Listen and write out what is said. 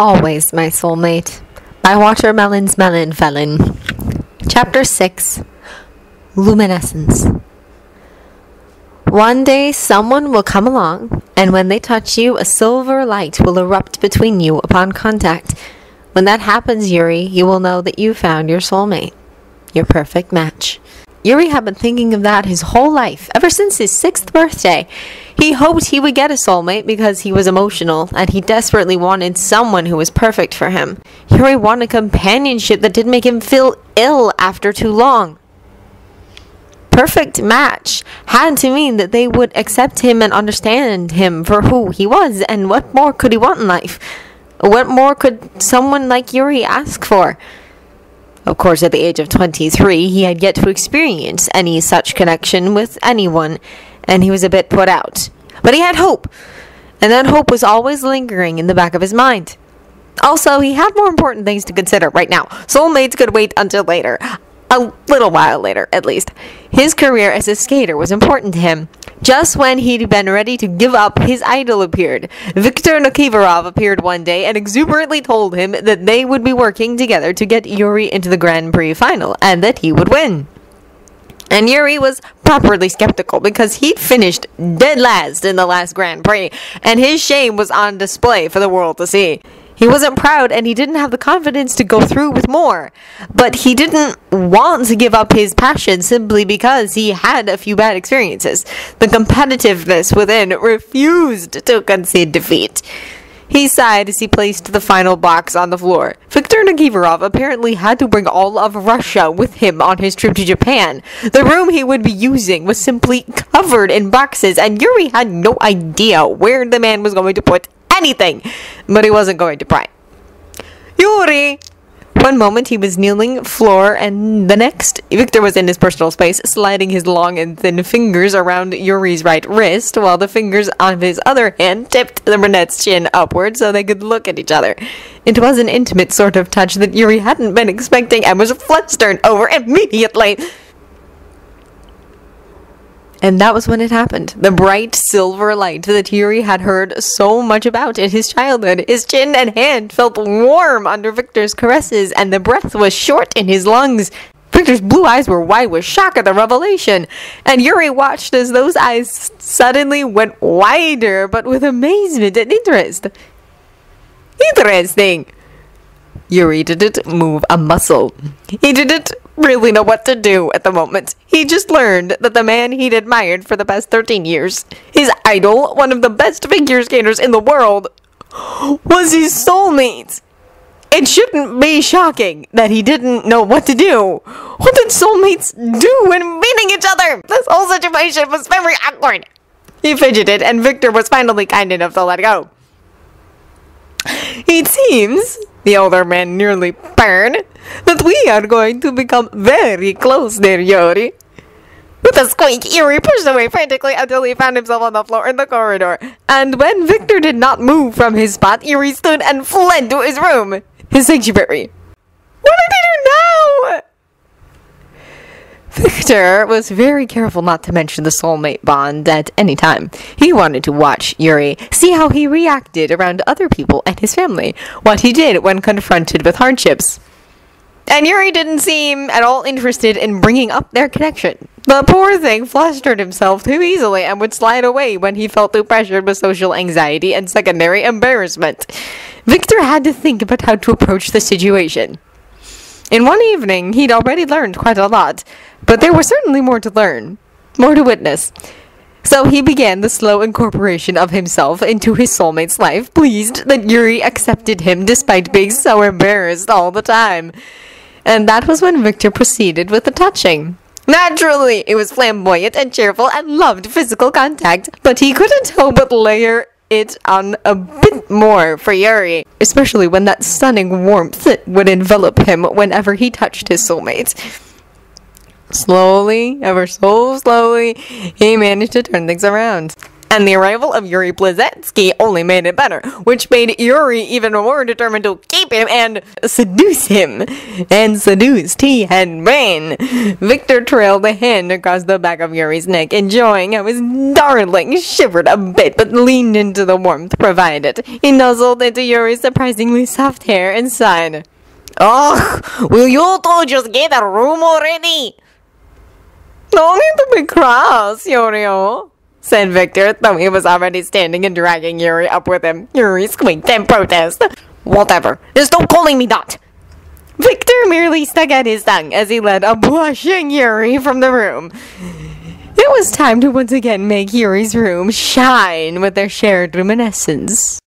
Always my soulmate. By Watermelon's Melon Felon. Chapter 6. Luminescence. One day someone will come along, and when they touch you, a silver light will erupt between you upon contact. When that happens, Yuri, you will know that you found your soulmate. Your perfect match. Yuri had been thinking of that his whole life, ever since his 6th birthday. He hoped he would get a soulmate because he was emotional, and he desperately wanted someone who was perfect for him. Yuri wanted companionship that didn't make him feel ill after too long. Perfect match had to mean that they would accept him and understand him for who he was, and what more could he want in life? What more could someone like Yuri ask for? Of course, at the age of 23, he had yet to experience any such connection with anyone, and he was a bit put out. But he had hope, and that hope was always lingering in the back of his mind. Also, he had more important things to consider right now. Soulmates could wait until later. A little while later, at least. His career as a skater was important to him. Just when he'd been ready to give up, his idol appeared. Victor Nikiforov appeared one day and exuberantly told him that they would be working together to get Yuri into the Grand Prix final, and that he would win. And Yuri was properly skeptical because he'd finished dead last in the last Grand Prix, and his shame was on display for the world to see. He wasn't proud, and he didn't have the confidence to go through with more. But he didn't want to give up his passion simply because he had a few bad experiences. The competitiveness within refused to concede defeat. He sighed as he placed the final box on the floor. Victor Nikiforov apparently had to bring all of Russia with him on his trip to Japan. The room he would be using was simply covered in boxes, and Yuri had no idea where the man was going to put anything, but he wasn't going to pry. Yuri! One moment he was kneeling floor, and the next, Victor was in his personal space, sliding his long and thin fingers around Yuri's right wrist, while the fingers on his other hand tipped the brunette's chin upward so they could look at each other. It was an intimate sort of touch that Yuri hadn't been expecting and was flustered over immediately. And that was when it happened. The bright silver light that Yuri had heard so much about in his childhood. His chin and hand felt warm under Victor's caresses, and the breath was short in his lungs. Victor's blue eyes were wide with shock at the revelation, and Yuri watched as those eyes suddenly went wider, but with amazement and interest. Interesting. Yuri didn't move a muscle. He didn't really know what to do at the moment. He just learned that the man he'd admired for the past 13 years, his idol, one of the best figure skaters in the world, was his soulmate. It shouldn't be shocking that he didn't know what to do. What did soulmates do when meeting each other? This whole situation was very awkward. He fidgeted, and Victor was finally kind enough to let go. It seems, the older man nearly purred, that we are going to become very close there, Yuri. With a squeak, Yuri pushed away frantically until he found himself on the floor in the corridor. And when Victor did not move from his spot, Yuri stood and fled to his room, his sanctuary. What did he do now? Victor was very careful not to mention the soulmate bond at any time. He wanted to watch Yuri, see how he reacted around other people and his family, what he did when confronted with hardships. And Yuri didn't seem at all interested in bringing up their connection. The poor thing flustered himself too easily and would slide away when he felt too pressured with social anxiety and secondary embarrassment. Victor had to think about how to approach the situation. In one evening, he'd already learned quite a lot, but there was certainly more to learn, more to witness. So he began the slow incorporation of himself into his soulmate's life, pleased that Yuri accepted him despite being so embarrassed all the time. And that was when Victor proceeded with the touching. Naturally, it was flamboyant and cheerful and loved physical contact, but he couldn't help but layer it on a bit more for Yuri, especially when that stunning warmth would envelop him whenever he touched his soulmate. Slowly, ever so slowly, he managed to turn things around. And the arrival of Yuri Blazetsky only made it better, which made Yuri even more determined to keep him and seduce him. And seduced he had been. Victor trailed a hand across the back of Yuri's neck, enjoying how his darling shivered a bit but leaned into the warmth provided. He nuzzled into Yuri's surprisingly soft hair and sighed. "Ugh, will you two just get a room already?" "No need to be cross, Yuri," said Victor, though he was already standing and dragging Yuri up with him. Yuri squeaked in protest. "Whatever. Stop calling me that!" Victor merely stuck out his tongue as he led a blushing Yuri from the room. It was time to once again make Yuri's room shine with their shared luminescence.